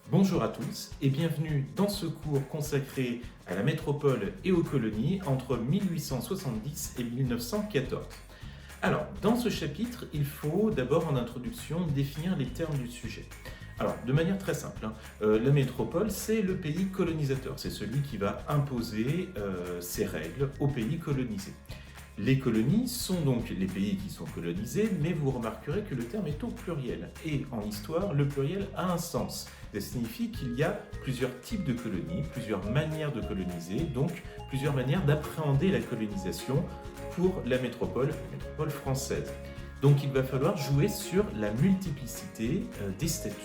Bonjour à tous et bienvenue dans ce cours consacré à la métropole et aux colonies entre 1870 et 1914. Alors, dans ce chapitre, il faut d'abord en introduction définir les termes du sujet. Alors, de manière très simple, la métropole, c'est le pays colonisateur, c'est celui qui va imposer ses règles aux pays colonisés. Les colonies sont donc les pays qui sont colonisés, mais vous remarquerez que le terme est au pluriel. Et en histoire, le pluriel a un sens. Ça signifie qu'il y a plusieurs types de colonies, plusieurs manières de coloniser, donc plusieurs manières d'appréhender la colonisation pour la métropole française. Donc il va falloir jouer sur la multiplicité des statuts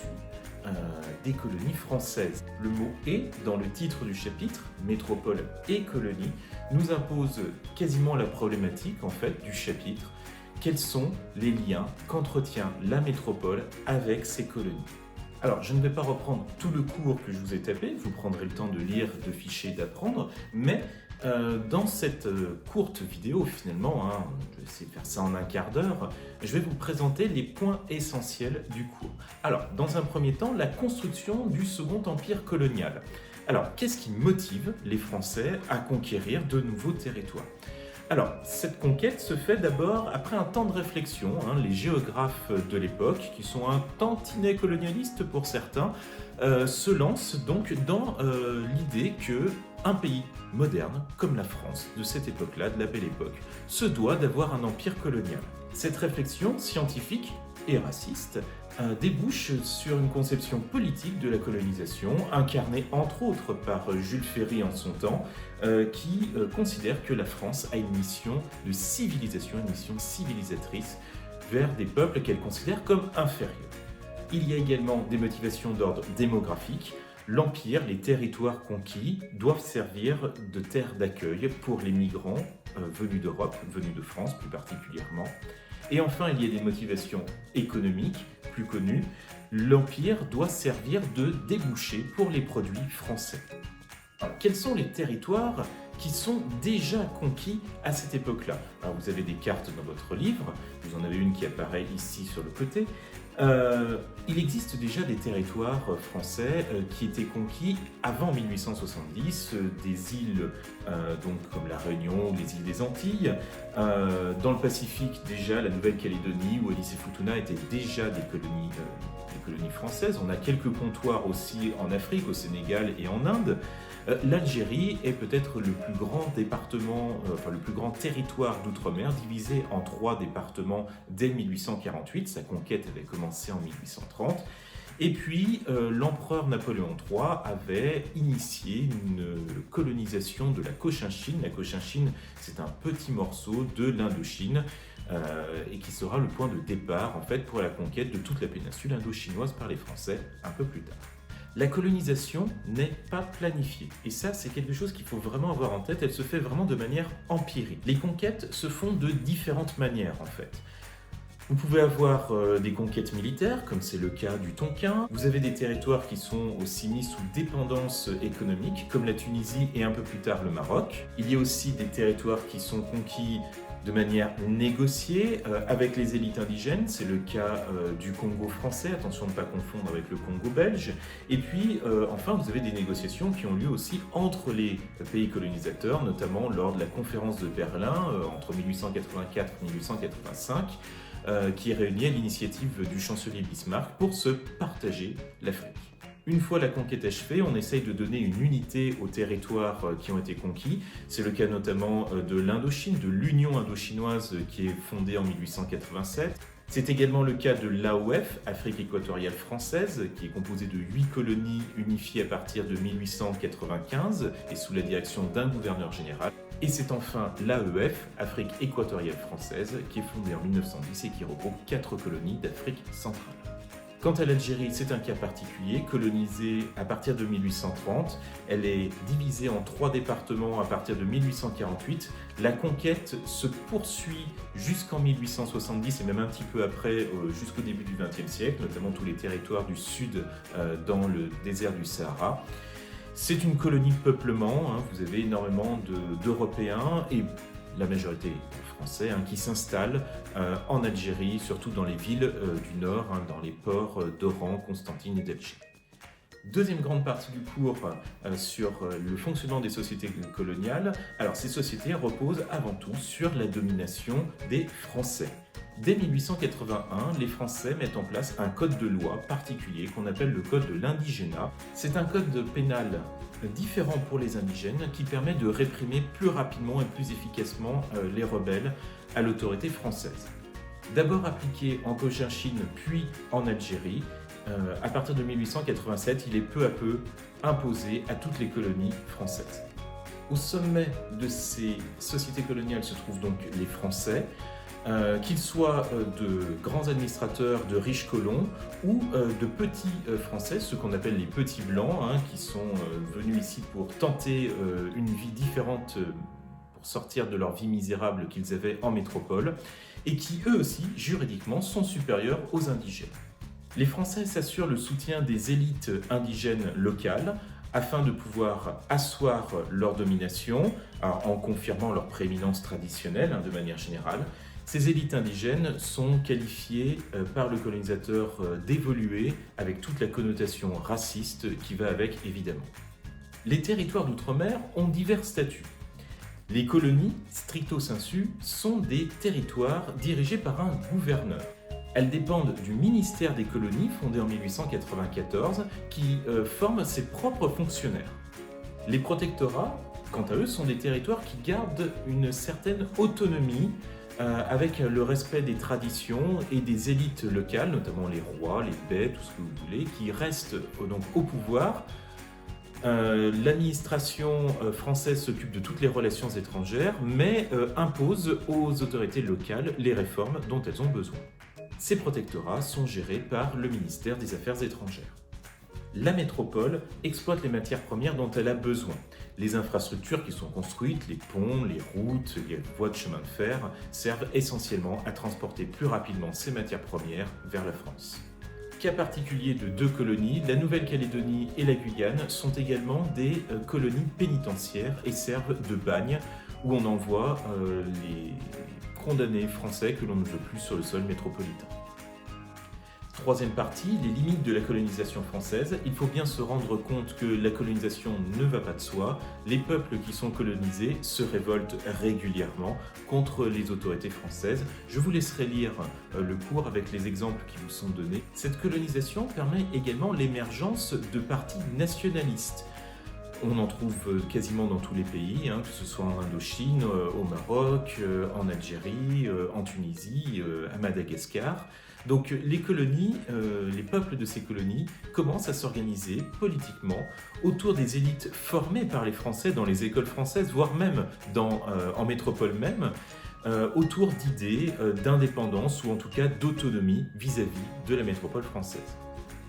des colonies françaises. Le mot « et » dans le titre du chapitre, métropole et colonie, nous impose quasiment la problématique en fait du chapitre. Quels sont les liens qu'entretient la métropole avec ses colonies? Alors, je ne vais pas reprendre tout le cours que je vous ai tapé, vous prendrez le temps de lire, de ficher, d'apprendre, mais dans cette courte vidéo, finalement, je vais essayer de faire ça en un quart d'heure, je vais vous présenter les points essentiels du cours. Alors, dans un premier temps, la construction du Second Empire colonial. Alors, qu'est-ce qui motive les Français à conquérir de nouveaux territoires ? Alors, cette conquête se fait d'abord après un temps de réflexion. Les géographes de l'époque, qui sont un tantinet colonialistes pour certains, se lancent donc dans l'idée que un pays moderne, comme la France, de cette époque-là, de la belle époque, se doit d'avoir un empire colonial. Cette réflexion scientifique et raciste débouche sur une conception politique de la colonisation, incarnée entre autres par Jules Ferry en son temps, qui considère que la France a une mission de civilisation, une mission civilisatrice vers des peuples qu'elle considère comme inférieurs. Il y a également des motivations d'ordre démographique. L'Empire, les territoires conquis, doivent servir de terre d'accueil pour les migrants venus d'Europe, venus de France plus particulièrement. Et enfin, il y a des motivations économiques plus connues. L'Empire doit servir de débouché pour les produits français. Alors, quels sont les territoires qui sont déjà conquis à cette époque-là? Alors, vous avez des cartes dans votre livre, vous en avez une qui apparaît ici sur le côté. Il existe déjà des territoires français qui étaient conquis avant 1870, des îles donc comme la Réunion ou les îles des Antilles. Dans le Pacifique, déjà, la Nouvelle-Calédonie ou Wallis et Futuna étaient déjà des colonies françaises. On a quelques comptoirs aussi en Afrique, au Sénégal et en Inde. L'Algérie est peut-être le plus grand département, le plus grand territoire d'outre-mer, divisé en 3 départements dès 1848. Sa conquête avait commencé en 1830. Et puis, l'empereur Napoléon III avait initié une colonisation de la Cochinchine. La Cochinchine, c'est un petit morceau de l'Indochine et qui sera le point de départ en fait, pour la conquête de toute la péninsule indo-chinoise par les Français un peu plus tard. La colonisation n'est pas planifiée. Et ça, c'est quelque chose qu'il faut vraiment avoir en tête. Elle se fait vraiment de manière empirique. Les conquêtes se font de différentes manières, en fait. Vous pouvez avoir des conquêtes militaires, comme c'est le cas du Tonkin. Vous avez des territoires qui sont aussi mis sous dépendance économique, comme la Tunisie et un peu plus tard le Maroc. Il y a aussi des territoires qui sont conquis de manière négociée avec les élites indigènes, c'est le cas du Congo français, attention de ne pas confondre avec le Congo belge. Et puis enfin vous avez des négociations qui ont lieu aussi entre les pays colonisateurs, notamment lors de la conférence de Berlin entre 1884 et 1885, qui réunit à l'initiative du chancelier Bismarck pour se partager l'Afrique. Une fois la conquête achevée, on essaye de donner une unité aux territoires qui ont été conquis. C'est le cas notamment de l'Indochine, de l'Union indochinoise qui est fondée en 1887. C'est également le cas de l'AOF, Afrique équatoriale française, qui est composée de 8 colonies unifiées à partir de 1895 et sous la direction d'un gouverneur général. Et c'est enfin l'AEF, Afrique équatoriale française, qui est fondée en 1910 et qui regroupe 4 colonies d'Afrique centrale. Quant à l'Algérie, c'est un cas particulier, colonisée à partir de 1830. Elle est divisée en 3 départements à partir de 1848. La conquête se poursuit jusqu'en 1870 et même un petit peu après, jusqu'au début du XXe siècle, notamment tous les territoires du sud dans le désert du Sahara. C'est une colonie de peuplement, vous avez énormément d'Européens et la majorité français qui s'installent en Algérie, surtout dans les villes du nord, dans les ports d'Oran, Constantine et d'Alger. Deuxième grande partie du cours sur le fonctionnement des sociétés coloniales. Alors ces sociétés reposent avant tout sur la domination des Français. Dès 1881, les Français mettent en place un code de loi particulier qu'on appelle le code de l'indigénat. C'est un code pénal différent pour les indigènes qui permet de réprimer plus rapidement et plus efficacement les rebelles à l'autorité française. D'abord appliqué en Cochinchine puis en Algérie, à partir de 1887, il est peu à peu imposé à toutes les colonies françaises. Au sommet de ces sociétés coloniales se trouvent donc les Français, qu'ils soient de grands administrateurs, de riches colons ou de petits Français, ceux qu'on appelle les petits blancs, qui sont venus ici pour tenter une vie différente, pour sortir de leur vie misérable qu'ils avaient en métropole, et qui eux aussi, juridiquement, sont supérieurs aux indigènes. Les Français s'assurent le soutien des élites indigènes locales afin de pouvoir asseoir leur domination en confirmant leur prééminence traditionnelle de manière générale. Ces élites indigènes sont qualifiées par le colonisateur d'évoluer avec toute la connotation raciste qui va avec évidemment. Les territoires d'outre-mer ont divers statuts. Les colonies, stricto sensu, sont des territoires dirigés par un gouverneur. Elles dépendent du ministère des colonies, fondé en 1894, qui forme ses propres fonctionnaires. Les protectorats, quant à eux, sont des territoires qui gardent une certaine autonomie avec le respect des traditions et des élites locales, notamment les rois, les baies, tout ce que vous voulez, qui restent donc au pouvoir. L'administration française s'occupe de toutes les relations étrangères, mais impose aux autorités locales les réformes dont elles ont besoin. Ces protectorats sont gérés par le ministère des Affaires étrangères. La métropole exploite les matières premières dont elle a besoin. Les infrastructures qui sont construites, les ponts, les routes, les voies de chemin de fer, servent essentiellement à transporter plus rapidement ces matières premières vers la France. Cas particulier de deux colonies, la Nouvelle-Calédonie et la Guyane sont également des colonies pénitentiaires et servent de bagne où on envoie les condamnés français que l'on ne veut plus sur le sol métropolitain. Troisième partie, les limites de la colonisation française. Il faut bien se rendre compte que la colonisation ne va pas de soi. Les peuples qui sont colonisés se révoltent régulièrement contre les autorités françaises. Je vous laisserai lire le cours avec les exemples qui vous sont donnés. Cette colonisation permet également l'émergence de partis nationalistes. On en trouve quasiment dans tous les pays, que ce soit en Indochine, au Maroc, en Algérie, en Tunisie, à Madagascar. Donc les colonies, les peuples de ces colonies commencent à s'organiser politiquement autour des élites formées par les Français dans les écoles françaises, voire même en métropole même, autour d'idées d'indépendance ou en tout cas d'autonomie vis-à-vis de la métropole française.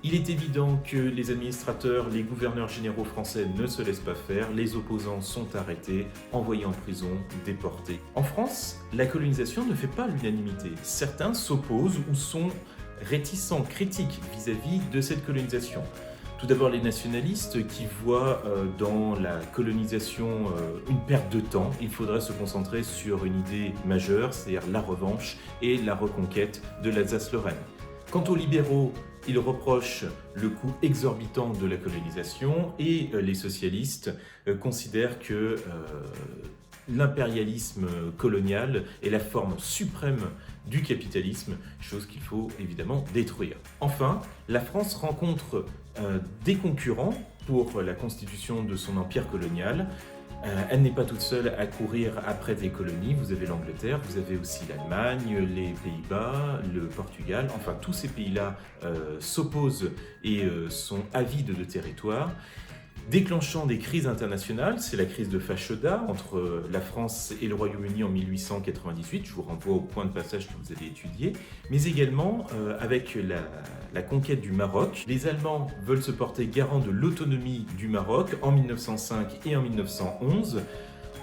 Il est évident que les administrateurs, les gouverneurs généraux français ne se laissent pas faire, les opposants sont arrêtés, envoyés en prison, déportés. En France, la colonisation ne fait pas l'unanimité. Certains s'opposent ou sont réticents, critiques vis-à-vis de cette colonisation. Tout d'abord les nationalistes qui voient dans la colonisation une perte de temps. Il faudrait se concentrer sur une idée majeure, c'est-à-dire la revanche et la reconquête de l'Alsace-Lorraine. Quant aux libéraux, ils reprochent le coût exorbitant de la colonisation et les socialistes considèrent que l'impérialisme colonial est la forme suprême du capitalisme, chose qu'il faut évidemment détruire. Enfin, la France rencontre des concurrents pour la constitution de son empire colonial. Elle n'est pas toute seule à courir après des colonies. Vous avez l'Angleterre, vous avez aussi l'Allemagne, les Pays-Bas, le Portugal. Enfin, tous ces pays-là s'opposent et sont avides de territoire, déclenchant des crises internationales. C'est la crise de Fashoda entre la France et le Royaume-Uni en 1898. Je vous renvoie au point de passage que vous avez étudié. Mais également avec la conquête du Maroc. Les Allemands veulent se porter garant de l'autonomie du Maroc en 1905 et en 1911.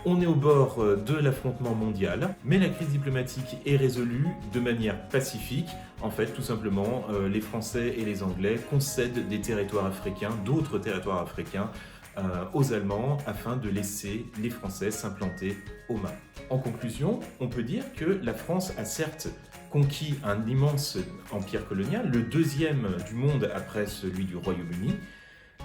On est au bord de l'affrontement mondial, mais la crise diplomatique est résolue de manière pacifique. En fait, tout simplement, les Français et les Anglais concèdent des territoires africains, d'autres territoires africains, aux Allemands afin de laisser les Français s'implanter au Maroc. En conclusion, on peut dire que la France a certes conquis un immense empire colonial, le deuxième du monde après celui du Royaume-Uni,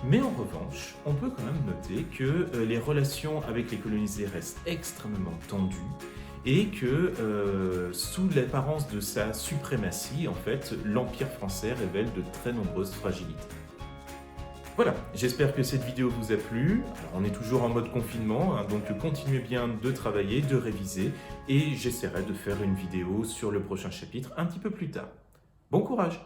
Mais en revanche, on peut quand même noter que les relations avec les colonisés restent extrêmement tendues et que sous l'apparence de sa suprématie, en fait, l'Empire français révèle de très nombreuses fragilités. Voilà, j'espère que cette vidéo vous a plu. Alors, on est toujours en mode confinement, hein, donc continuez bien de travailler, de réviser, et j'essaierai de faire une vidéo sur le prochain chapitre un petit peu plus tard. Bon courage!